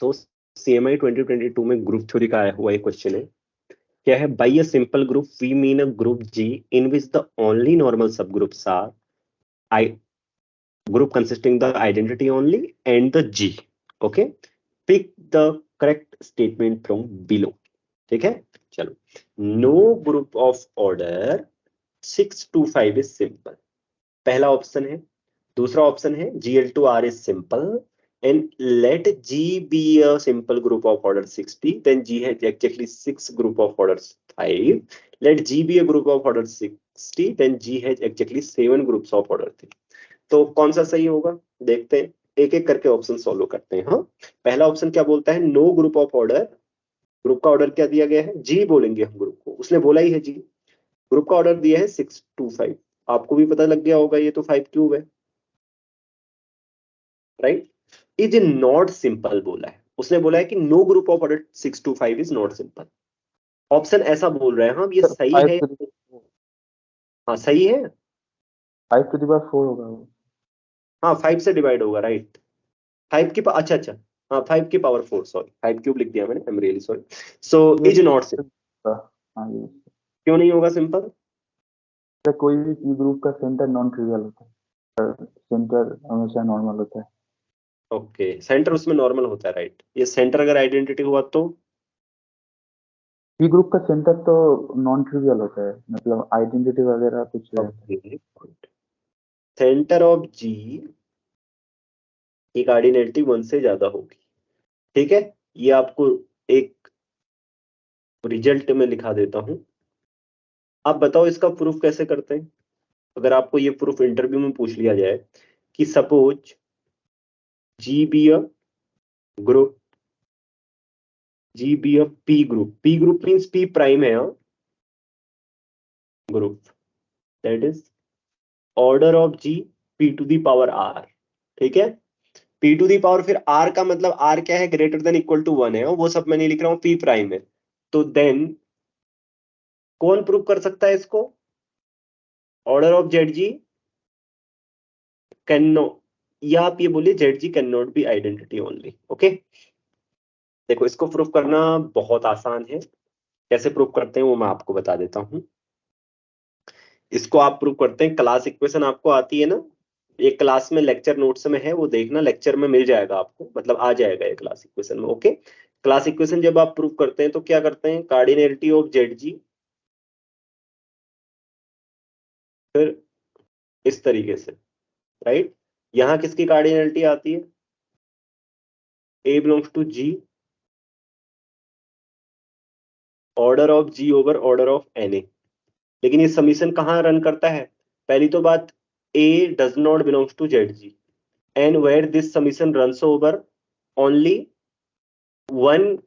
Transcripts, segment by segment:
तो CMI 2022 में group theory का आया हुआ एक क्वेश्चन है, क्या है? By a simple group we mean a group G in which the only normal सब groups are I group consisting the identity only and the G. Okay, pick the correct statement from below. ठीक है, चलो. No group of order 6 to 5 is simple. पहला option है. दूसरा option है GL2R is simple and let G be a simple group of order 60, then G has exactly 6 group of orders 5. Let G be a group of order 60, then G has exactly 7 groups of order 3. तो कौन सा सही होगा देखते हैं, एक एक करके ऑप्शन सॉल्व करते हैं. हाँ, पहला ऑप्शन क्या बोलता है? No group of order. Group का ऑर्डर क्या दिया गया है? जी बोलेंगे हम ग्रुप को, उसने बोला ही है जी. ग्रुप का ऑर्डर दिया है 6 to 5. आपको भी पता लग गया होगा, ये तो 5 क्यूब है, राइट. इज नॉट सिंपल बोला है, उसने बोला है कि no group of order 6 to 5 is not simple. Option ऐसा बोल रहा है. हाँ, ये सही है. हाँ, सही है. 5 to the power 4 होगा वो. हाँ, 5 से डिवाइड होगा, राइट. 5 की अच्छा अच्छा, हाँ 5 की पावर 4, सॉरी 5 क्यूब लिख दिया मैंने, आई am really sorry. So is not simple. हाँ, ये क्यों नहीं होगा सिंपल? कोई भी पी ग्रुप का सेंटर नॉन ट्रिवियल होता है, सेंटर हमेशा नॉर्मल होता है. ओके, सेंटर उसमें नॉर्मल होता है, राइट. ये सेंटर अगर आइडेंटिटी हुआ तो पी ग्रुप का सेंटर तो नॉन ट्रिवियल होता है, मतलब आइडेंटिटी वगैरह कुछ सेंटर ऑफ जी की कार्डिनलिटी 1 से ज्यादा होगी. ठीक है, ये आपको एक रिजल्ट में लिखा देता हूं. आप बताओ इसका प्रूफ कैसे करते हैं. अगर आपको ये प्रूफ इंटरव्यू में पूछ लिया जाए कि suppose G be a group, G be a p group. P group means p prime है group, that is order of ji p to the power r. ठीक है, पी टू दी पावर, फिर r का मतलब are क्या है? Greater than equal to 1 है, और वो सब मैं नहीं लिख रहा हूं, पी प्राइम है. तो देन कौन प्रूव कर सकता है इसको? Order of z g can no, या आप ये बोलिए z g can not be identity only. Okay, देखो इसको प्रूफ करना बहुत आसान है. कैसे प्रूफ करते हैं वो मैं आपको बता देता हूं. इसको आप प्रूव करते हैं, क्लास इक्वेशन आपको आती है ना, एक क्लास में लेक्चर नोट्स में है, वो देखना, लेक्चर में मिल जाएगा आपको, मतलब आ जाएगा ये क्लास इक्वेशन में. ओके, क्लास इक्वेशन जब आप प्रूव करते हैं तो क्या करते हैं? कार्डिनलिटी ऑफ जेड जी, फिर इस तरीके से, राइट. यहां किसकी कार्डिनलिटी आती है? A belongs to G, order of G over order of N a. लेकिन ये समीशन कहाँ रन करता है? पहली तो बात, a does not belongs to Z G, and where this summation runs over only one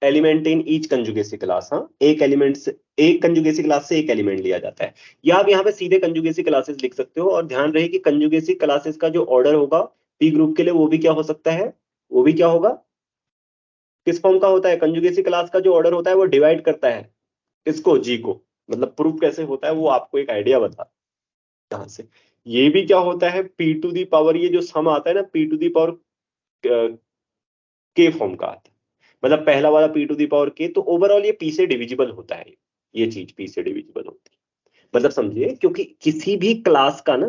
element in each conjugacy class. हाँ, एक एलिमेंट से, एक कंजुगेसी क्लास से एक एलिमेंट लिया जाता है. या आप यहाँ पे सीधे कंजुगेसी क्लासेस लिख सकते हो, और ध्यान रहे कि कंजुगेसी क्लासेस का जो ऑर्डर होगा पी ग्रुप के लिए, वो भी क्या हो सकता है? वो भी क्या होगा? किस फॉर्म का होता है? कंजुगेसी क्लास का जो ऑर्डर होता है वो डिवाइड करता है किसको? जी को. मतलब प्रूफ कैसे होता है वो आपको एक आइडिया बता यहाँ से. ये भी क्या होता है? पी टू दी पावर, ये जो सम आता है ना, p to the power k form का आता है. मतलब पहला वाला पी टू दी पावर के, तो ओवरऑल ये पी से डिविजिबल होता है. ये चीज पी से डिविजिबल होती है, मतलब समझिए, क्योंकि किसी भी क्लास का ना,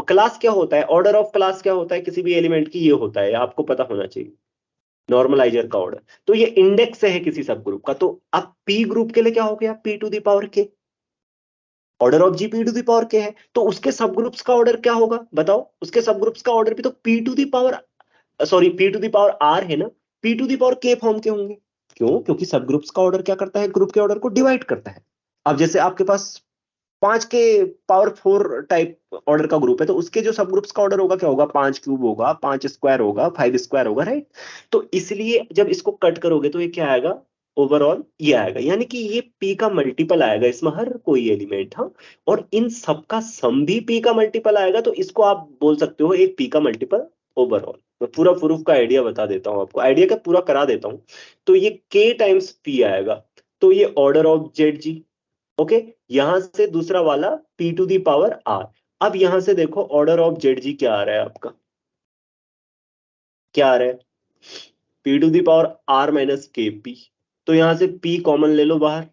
क्लास क्या होता है, ऑर्डर ऑफ क्लास क्या होता है किसी भी एलिमेंट की, ये होता है, आपको पता होना चाहिए, नॉर्मलाइजर का ऑर्डर. तो ये इंडेक्स है किसी सब ग्रुप का. तो अब पी ग्रुप के लिए क्या हो गया? P to the power k, order of ji p to the power k है, तो उसके सब ग्रुप्स का ऑर्डर क्या होगा बताओ? उसके सब ग्रुप्स का ऑर्डर भी तो p to the power, sorry p to the power r है ना, p to the power k form के होंगे. क्यों? क्योंकि सब ग्रुप्स का ऑर्डर क्या करता है? ग्रुप के ऑर्डर को डिवाइड करता है. अब जैसे आपके पास 5 के पावर 4 टाइप ऑर्डर का ग्रुप है, तो उसके जो सब ग्रुप्स का ऑर्डर होगा क्या होगा? 5 क्यूब होगा, 5 स्क्वायर होगा, 5 स्क्वायर होगा, राइट. तो इसलिए जब इसको कट करोगे तो ये क्या आएगा? ओवरऑल ये आएगा, यानी कि ये पी का मल्टीपल आएगा इसमें हर कोई एलिमेंट. हाँ, और इन सबका सम भी पी का मल्टीपल आएगा, तो इसको आप बोल सकते हो एक पी का मल्टीपल ओवरऑल. मैं पूरा प्रूफ का आइडिया बता देता हूं आपको, आइडिया का पूरा करा देता हूं. तो ये के टाइम्स पी आएगा, तो ये order of z g. Okay, यहां से दूसरा वाला p to the power r. अब यहां से देखो ऑर्डर ऑफ जेड जी क्या आ रहा है आपका? क्या आ रहा है? p to the power r minus k p, तो यहां से p कॉमन ले लो बाहर,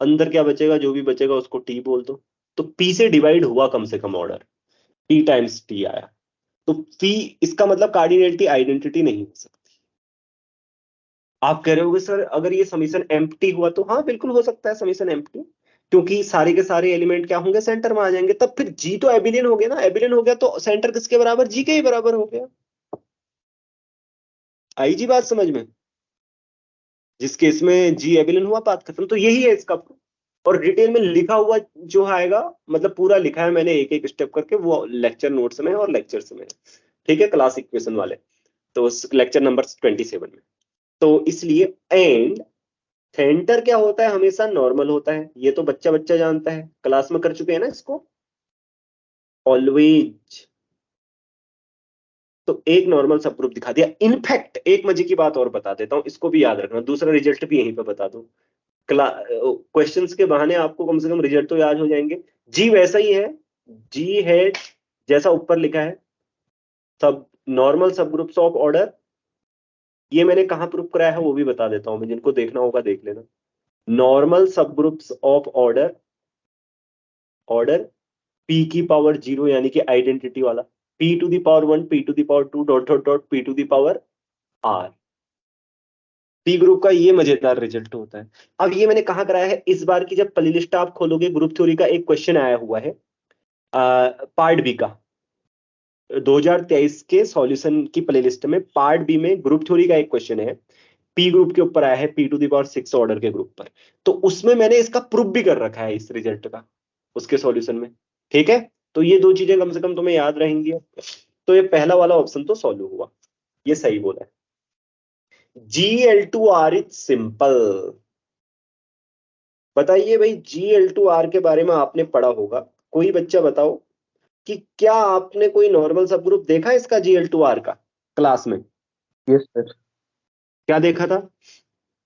अंदर क्या बचेगा, जो भी बचेगा उसको t बोल दो। तो p से डिवाइड हुआ कम से कम ऑर्डर, p टाइम्स t आया, तो p इसका मतलब कार्डिनैलिटी आइडेंटिटी नहीं हो सकती। आप कह रहे होगे सर अगर ये समीशन एम्प्टी हुआ तो हाँ बिल्कुल हो सकता है समीशन एम्प्टी, क्योंकि सारे के सारे एलिमेंट क्या होंगे, सेंटर में आ जाएंगे, तब फिर जी तो एबिलियन हो गया ना, एबिलियन हो गया तो सेंटर किसके बराबर, जी के ही बराबर हो गया। आई जी बात समझ में, जिस केस में जी एबिलियन हुआ बात खत्म, तो यही है इसका proof। और डिटेल में लिखा हुआ जो आएगा, मतलब पूरा लिखा है मैंने एक एक स्टेप करके, वो लेक्चर नोट्स में और लेक्चर्स में, ठीक है, क्लास इक्वेशन वाले, तो लेक्चर नंबर 27 में। तो इसलिए एंड सेंटर क्या होता है, हमेशा नॉर्मल होता है, ये तो बच्चा बच्चा जानता है, क्लास में कर चुके हैं ना इसको, ऑलवेज। तो एक नॉर्मल सब ग्रुप दिखा दिया। इनफैक्ट एक मजे की बात और बता देता हूं, इसको भी याद रखना, दूसरा रिजल्ट भी यहीं पे बता दूं, क्वेश्चंस के बहाने आपको कम से कम रिजल्ट तो याद हो जाएंगे। जी वैसा ही है, जी है जैसा ऊपर लिखा है, सब नॉर्मल सब ग्रुप्स ऑफ ऑर्डर। ये मैंने कहां प्रूफ कराया है वो भी बता देता हूं मैं, जिनको देखना होगा देख लेना। नॉर्मल सब groups of order, order p की पावर 0 यानी कि आइडेंटिटी वाला, p to the power 1, p to the power 2 dot dot dot p to the power r। P group का ये मजेदार रिजल्ट होता है। अब ये मैंने कहा कराया है, इस बार की जब प्ले लिस्ट आप खोलोगे, ग्रुप थ्योरी का एक क्वेश्चन आया हुआ है पार्ट बी का, 2023 के सॉल्यूशन की प्लेलिस्ट में पार्ट बी में ग्रुप थ्योरी का एक क्वेश्चन है, पी ग्रुप के ऊपर आया है, p to the power 6 order के ग्रुप पर, तो उसमें मैंने इसका प्रूफ भी कर रखा है इस रिजल्ट का, उसके सॉल्यूशन में, ठीक है। तो ये दो चीजें कम से कम तुम्हें याद रहेंगी। तो ये पहला वाला ऑप्शन तो सॉल्व हुआ, ये सही बोला है। GL2R is simple. बताइए भाई, GL2R के बारे में आपने पढ़ा होगा, कोई बच्चा बताओ कि क्या आपने कोई नॉर्मल सब ग्रुप देखा है इसका GL2R का क्लास में? यस सर, क्या देखा था?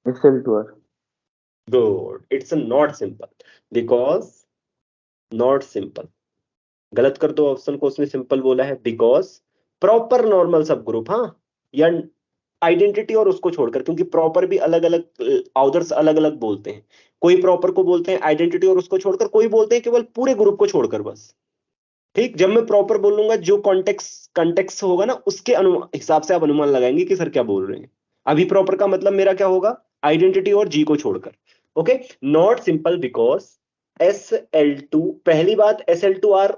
SL2R। Good, it's not simple, because not simple, गलत कर दो ऑप्शन को, उसने सिंपल बोला है, बिकॉज प्रॉपर नॉर्मल सब ग्रुप, हाँ, या आइडेंटिटी और उसको छोड़कर, क्योंकि प्रॉपर भी अलग अलग ऑथर्स अलग अलग बोलते हैं, कोई प्रॉपर को बोलते हैं आइडेंटिटी और उसको छोड़कर, कोई बोलते हैं केवल पूरे ग्रुप को छोड़कर बस। ठीक, जब मैं प्रॉपर बोलूंगा जो कॉन्टेक्स्ट कंटेक्स्ट होगा ना, उसके हिसाब से आप अनुमान लगाएंगे कि सर क्या बोल रहे हैं। अभी प्रॉपर का मतलब मेरा क्या होगा, आइडेंटिटी और जी को छोड़कर। Okay, not simple because SL2, पहली बात SL2R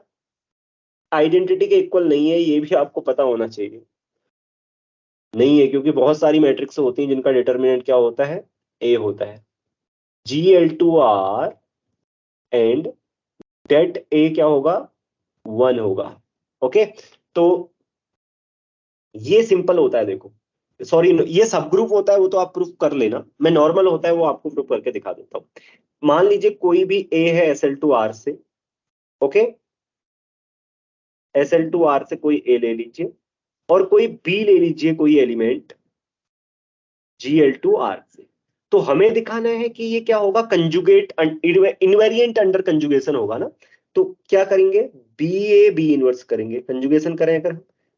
आइडेंटिटी के इक्वल नहीं है, ये भी आपको पता होना चाहिए, नहीं है, क्योंकि बहुत सारी मैट्रिक्स होती हैं जिनका डिटर्मिनेंट क्या होता है, ए होता है। GL2R एंड डेट ए क्या होगा, 1 होगा। ओके, तो ये सिंपल होता है, देखो, सॉरी ये सब ग्रुप होता है वो तो आप प्रूफ कर लेना, मैं नॉर्मल होता है वो आपको प्रूफ करके दिखा देता हूं। मान लीजिए कोई भी ए है SL2R से, ओके, SL2R से कोई ए ले लीजिए, और कोई बी ले लीजिए कोई एलिमेंट GL2R से, तो हमें दिखाना है कि ये क्या होगा, कंजुगेट इनवेरिएंट अंडर कंजुगेशन होगा ना, तो क्या करेंगे, बी इनवर्स करेंगे, कंजुगेशन करें अगर,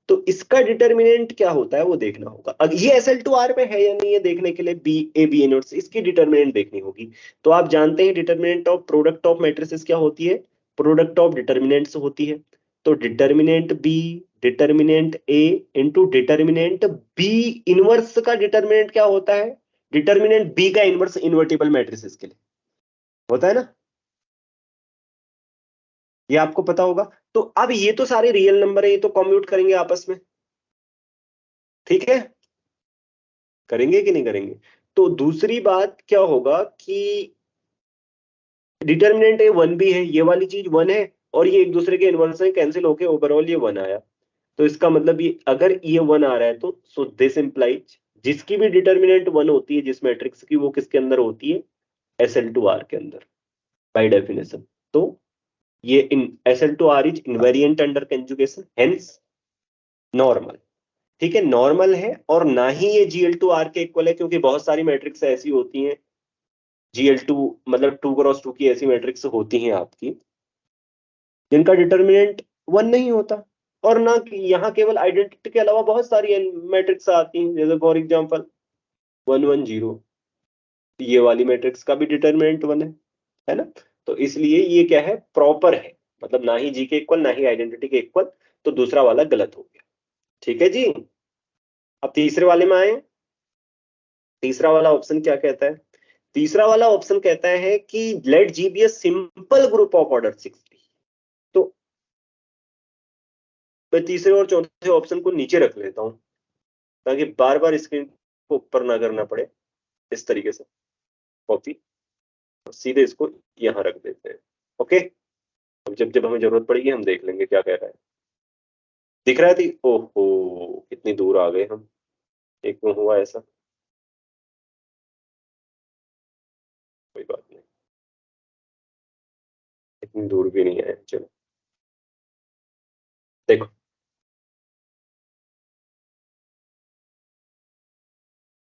तो इसका डिटर्मिनेंट क्या होता है वो देखना होगा। अब ये SL2R में है या नहीं, ये देखने के लिए बी इनवर्स इसकी डिटर्मिनेंट देखनी होगी। तो आप जानते हैं determinant of product of matrices क्या होती है, प्रोडक्ट ऑफ डिटर्मिनेंट्स होती है। तो डिटर्मिनेंट बी, डिटर्मिनेंट ए इंटू डिटर्मिनेंट बी इनवर्स का डिटर्मिनेंट क्या होता है, डिटर्मिनेंट बी का इनवर्स इन्वर्टिबल मैट्रिसेस के लिए होता है ना, ये आपको पता होगा। तो अब ये तो सारे रियल नंबर है, ये तो कॉम्प्यूट करेंगे आपस में, ठीक है, करेंगे कि नहीं करेंगे। तो दूसरी बात क्या होगा कि डिटर्मिनेंट ए 1 भी है, ये वाली चीज 1 है, और ये एक दूसरे के इनवर्स से कैंसिल होके ओवरऑल ये 1 आया, तो इसका मतलब ये अगर ये 1 आ रहा है तो सो दिस इंप्लाइज जिसकी भी डिटर्मिनेंट 1 होती है जिस मैट्रिक्स की, वो किसके अंदर होती है, SL2R के अंदर बाय डेफिनेशन। तो ये इन SL2R is invariant under conjugation, hence normal, ठीक है, नॉर्मल है, और ना ही ये GL2R के इक्वल है, क्योंकि बहुत सारी मैट्रिक्स ऐसी होती हैं, GL2 मतलब 2x2 की ऐसी मैट्रिक्स होती हैं आपकी जिनका डिटर्मिनेंट 1 नहीं होता, और ना यहाँ केवल आइडेंटिटी के अलावा बहुत सारी मैट्रिक्स आती हैं, जैसे फॉर एग्जांपल 1 1 0, ये वाली मैट्रिक्स का भी डिटरमिनेंट 1 है ना। तो इसलिए ये क्या है, प्रॉपर है, मतलब ना ही जी के इक्वल ना ही आइडेंटिटी के इक्वल, तो दूसरा वाला गलत हो गया। ठीक है जी। अब तीसरे वाले में आए। तीसरा वाला ऑप्शन क्या कहता है? तीसरा वाला ऑप्शन कहता है कि let ji be a simple group of order 60। तो मैं तीसरे और चौथे ऑप्शन को नीचे रख लेता हूं, ताकि बार बार स्क्रीन को ऊपर ना करना पड़े। इस तरीके से कॉपी, सीधे इसको यहां रख देते हैं। ओके, अब जब जब हमें जरूरत पड़ेगी हम देख लेंगे क्या कह रहा है। दिख रहा है थी? ओहो, कितनी दूर आ गए हम। एक में हुआ ऐसा, कोई बात नहीं, इतनी दूर भी नहीं आए। चलो देखो,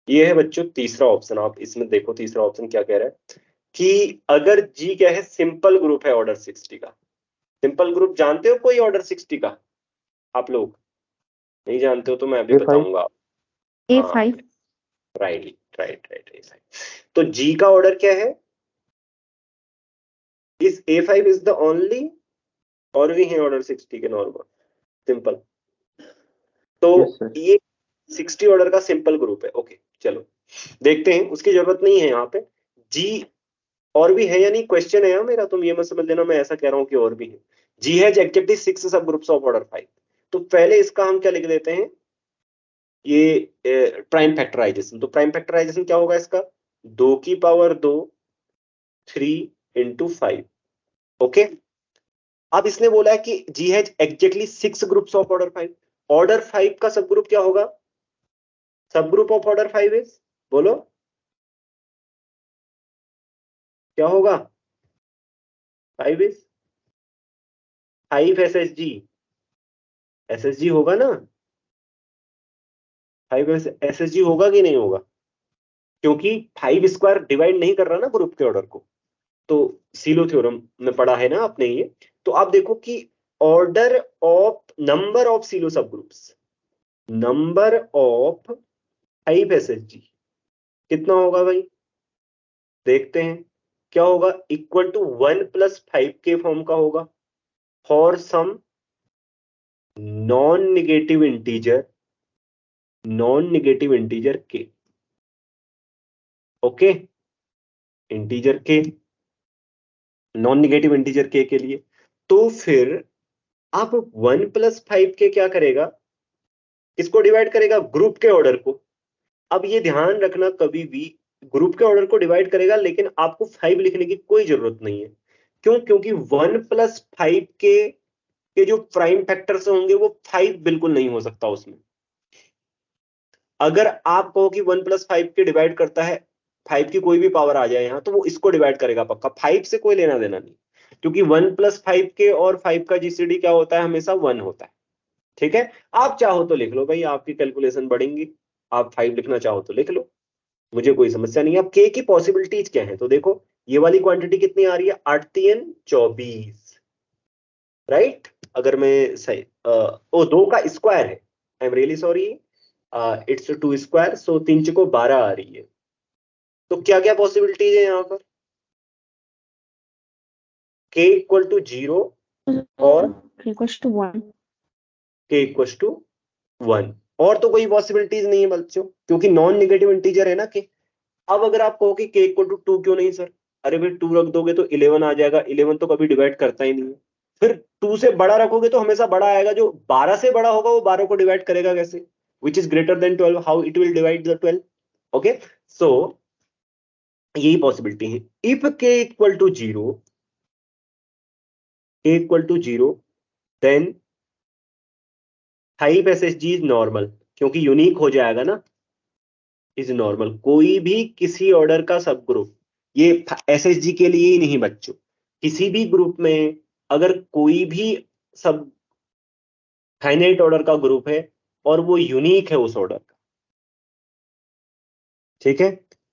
ये है बच्चों तीसरा ऑप्शन। आप इसमें देखो तीसरा ऑप्शन क्या कह रहा है कि अगर जी क्या है, सिंपल ग्रुप है ऑर्डर 60 का। सिंपल ग्रुप जानते हो कोई ऑर्डर 60 का? आप लोग नहीं जानते हो तो मैं अभी A5 बताऊंगा। A5 right right right. तो जी का ऑर्डर क्या है? इस A5 इज द ओनली, और भी है ऑर्डर 60 के नॉर्मल सिंपल। तो Yes, sir. ये 60 ऑर्डर का सिंपल ग्रुप है। ओके चलो देखते हैं, उसकी जरूरत नहीं है यहाँ पे। जी और भी है या नहीं, क्वेश्चन है मेरा, तुम ये मत समझ लेना मैं ऐसा कह रहा हूँ कि और भी है। जी हैज एक्टिविटी 6 सब ग्रुप्स ऑफ ऑर्डर 5। तो पहले इसका हम क्या लिख देते हैं, ये प्राइम फैक्टराइजेशन। तो प्राइम फैक्टराइजेशन क्या होगा इसका? 2 की पावर 2 3 इंटू 5। ओके, अब इसने बोला है कि G has exactly 6 groups of order 5। Order 5 का सब ग्रुप क्या होगा? सब ग्रुप ऑफ ऑर्डर 5 इज, बोलो क्या होगा? 5 इज 5 एसएसजी। एसएसजी होगा ना? 5 एसएसजी होगा कि नहीं होगा? क्योंकि 5 स्क्वायर डिवाइड नहीं कर रहा ना ग्रुप के ऑर्डर को। तो सीलो थ्योरम में पढ़ा है ना आपने ये। तो आप देखो कि order of number of silo सब ग्रुप्स, नंबर ऑफ 5 एसएसजी कितना होगा भाई? देखते हैं क्या होगा। इक्वल टू 1 + 5 के फॉर्म का होगा for some non negative integer, non negative integer के। ओके, इंटीजर के, नॉन निगेटिव इंटीजर के लिए। तो फिर आप 1 + 5 के क्या करेगा, किसको डिवाइड करेगा? ग्रुप के ऑर्डर को। अब ये ध्यान रखना, कभी भी ग्रुप के ऑर्डर को डिवाइड करेगा, लेकिन आपको 5 लिखने की कोई जरूरत नहीं है। क्यों? क्योंकि 1 + 5 के जो प्राइम फैक्टर्स होंगे वो 5 बिल्कुल नहीं हो सकता उसमें। अगर आप कहो कि 1 + 5 के डिवाइड करता है, 5 की कोई भी पावर आ जाए यहां, तो वो इसको डिवाइड करेगा पक्का। 5 से कोई लेना देना नहीं, क्योंकि 1 + 5 के और 5 का जीसीडी क्या होता है? हमेशा 1 होता है। ठीक है, आप चाहो तो लिख लो भाई, आपकी कैलकुलेशन बढ़ेंगी। आप 5 लिखना चाहो तो लिख लो, मुझे कोई समस्या नहीं है। अब के की पॉसिबिलिटीज क्या है? तो देखो ये वाली क्वांटिटी कितनी आ रही है? 8 3 24, राइट। अगर मैं सही ओ 2 का स्क्वायर है, I am really sorry, it's 2 square, so 3 चुको 12 आ रही है। तो क्या क्या पॉसिबिलिटीज है यहाँ पर? k इक्वल टू 0 और equals to 1. k equal to 1, और तो कोई पॉसिबिलिटीज नहीं है बच्चों, क्योंकि नॉन निगेटिव इंटीजर है ना k। अब अगर आप कहो कि k इक्वल टू 2 क्यों नहीं सर? अरे भाई 2 रख दोगे तो 11 आ जाएगा, 11 तो कभी डिवाइड करता ही नहीं है। फिर 2 से बड़ा रखोगे तो हमेशा बड़ा आएगा, जो 12 से बड़ा होगा वो 12 को डिवाइड करेगा कैसे? Which is greater than 12, how it will divide the 12? Okay, so यही पॉसिबिलिटी है। If k equal to 0, k equal to 0, then 5 SSG is normal, क्योंकि यूनिक हो जाएगा ना, इज नॉर्मल। कोई भी किसी ऑर्डर का सब ग्रुप, ये एसएसजी के लिए ही नहीं बच्चों, किसी भी ग्रुप में अगर कोई भी सब फाइनाइट ऑर्डर का ग्रुप है और वो यूनिक है उस ऑर्डर का, ठीक है,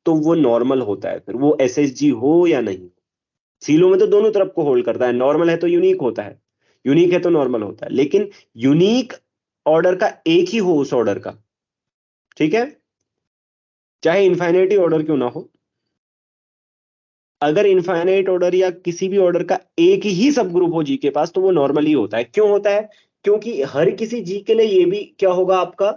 तो वो नॉर्मल होता है। फिर वो एसएसजी हो या नहीं, सीलो में तो दोनों तरफ को होल्ड करता है, नॉर्मल है तो यूनिक होता है। यूनिक है तो नॉर्मल होता है, लेकिन यूनिक ऑर्डर का एक ही हो उस ऑर्डर का, ठीक है, चाहे इनफाइनाइट ऑर्डर क्यों ना हो। अगर इनफाइनाइट ऑर्डर या किसी भी ऑर्डर का एक ही सब ग्रुप हो जी के पास तो वो नॉर्मल ही होता है। क्यों होता है? क्योंकि हर किसी जी के लिए ये भी क्या होगा आपका,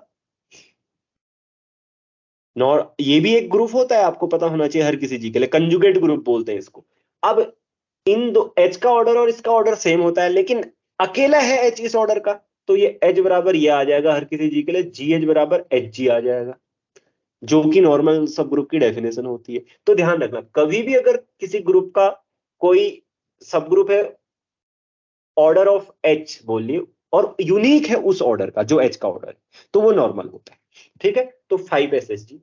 ये भी एक ग्रुप होता है, आपको पता होना चाहिए, हर किसी जी के लिए कंजुगेट ग्रुप बोलते हैं इसको। अब इन दो एच का ऑर्डर और इसका ऑर्डर सेम होता है, लेकिन अकेला है एच इस ऑर्डर का, तो ये एच बराबर ये आ जाएगा हर किसी जी के लिए, जी एच बराबर एच जी आ जाएगा, जो कि नॉर्मल सब ग्रुप की डेफिनेशन होती है। तो ध्यान रखना, कभी भी अगर किसी ग्रुप का कोई सब ग्रुप है ऑर्डर ऑफ एच बोलिए और यूनिक है उस ऑर्डर का जो एच का ऑर्डर है, तो वो नॉर्मल होता है, ठीक है। तो 5 SSG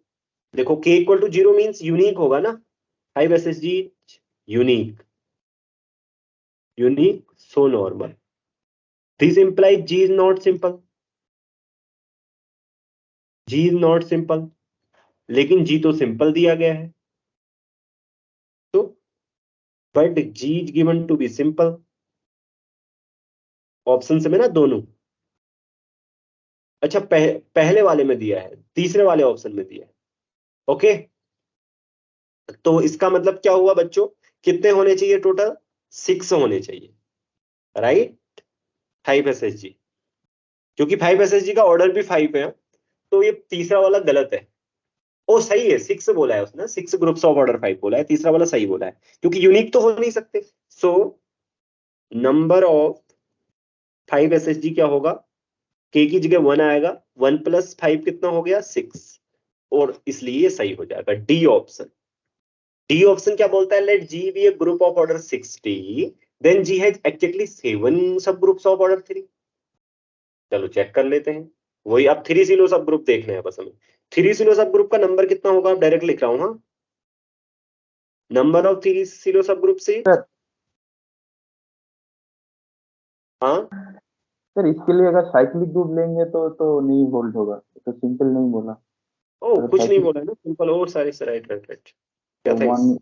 देखो, k equal to 0 means unique होगा ना, 5 SSG unique, unique so normal. This implies g is not simple, g is not simple, लेकिन g तो सिंपल दिया गया है, तो but g is given to be simple, option से में ना दोनों। अच्छा पहले वाले में दिया है, तीसरे वाले ऑप्शन में दिया है, ओके। तो इसका मतलब क्या हुआ बच्चों, कितने होने चाहिए टोटल, 6 होने चाहिए, राइट, 5 SSG, क्योंकि 5 SSG का ऑर्डर भी 5 है, तो ये तीसरा वाला गलत है। ओ सही है, 6 बोला है उसने, 6 ग्रुप्स ऑफ ऑर्डर 5 बोला है, तीसरा वाला सही बोला है, क्योंकि यूनिक तो हो नहीं सकते। सो नंबर ऑफ 5 SSG क्या होगा, k की जगह 1 आएगा, 1 + 5 कितना हो गया, 6, और इसलिए ये सही हो जाएगा डी ऑप्शन। डी ऑप्शन क्या बोलता है, let ji be a group of order 60, then G has exactly 7 सब ग्रुप्स ऑफ ऑर्डर 3। चलो चेक कर लेते हैं, वही अब 3 सिलो सब ग्रुप देखने हैं बस हमें। 3 सिलो सब ग्रुप का नंबर कितना होगा, आप डायरेक्ट लिख रहा हूं, हाँ, नंबर ऑफ 3 सिलो सब ग्रुप से, हाँ सर इसके लिए अगर साइक्लिक ग्रुप लेंगे तो नहीं बोल्ड होगा, तो सिंपल नहीं बोला। ओ अगर कुछ नहीं cyclic बोला है ना, सिंपल, ओ सारे से राइट राइट राइट, क्या तो था वन,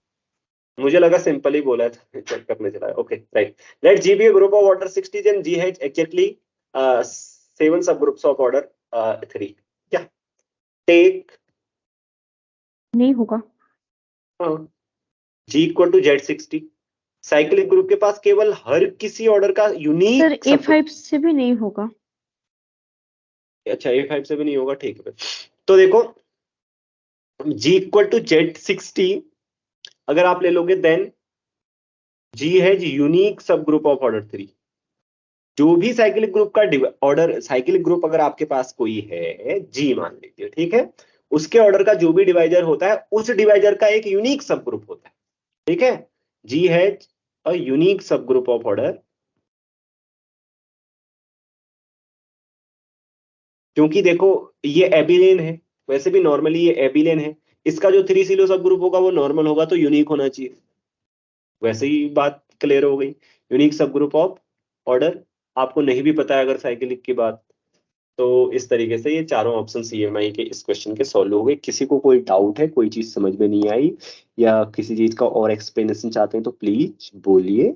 मुझे लगा सिंपल ही बोला था, चेक करने चला है, okay right. Let ji be a group of order 60 and G has exactly 7 सब ग्रुप्स ऑफ ऑर्डर 3, क्या टेक, नहीं होगा। हाँ, G equal to Z60, cyclic group के पास केवल हर किसी ऑर्डर का सर यूनिक सब, A5 से भी नहीं होगा। अच्छा A5 से भी नहीं होगा, ठीक है। तो देखो G इक्वल टू Z60 अगर आप ले लोगे, देन G हैज यूनिक सब ग्रुप ऑफ ऑर्डर 3। जो भी साइक्लिक ग्रुप का ऑर्डर, साइक्लिक ग्रुप अगर आपके पास कोई है G मान लीजिए, ठीक है, उसके ऑर्डर का जो भी डिवाइजर होता है उस डिवाइजर का एक यूनिक सब ग्रुप होता है, ठीक है। G हैज अ यूनिक सब ग्रुप ऑफ ऑर्डर, क्योंकि देखो ये एबिलेन है, वैसे भी नॉर्मली ये एबिलेन है, इसका जो 3 सिलो सब ग्रुप होगा वो नॉर्मल होगा, तो यूनिक होना चाहिए, वैसे ही बात क्लियर हो गई। यूनिक सब ग्रुप ऑफ ऑर्डर आपको नहीं भी पता है अगर साइक्लिक की बात, तो इस तरीके से ये चारों ऑप्शन CMI के इस क्वेश्चन के सॉल्व हो गए। किसी को कोई डाउट है, कोई चीज समझ में नहीं आई या किसी चीज का और एक्सप्लेनेशन चाहते हैं तो प्लीज बोलिए।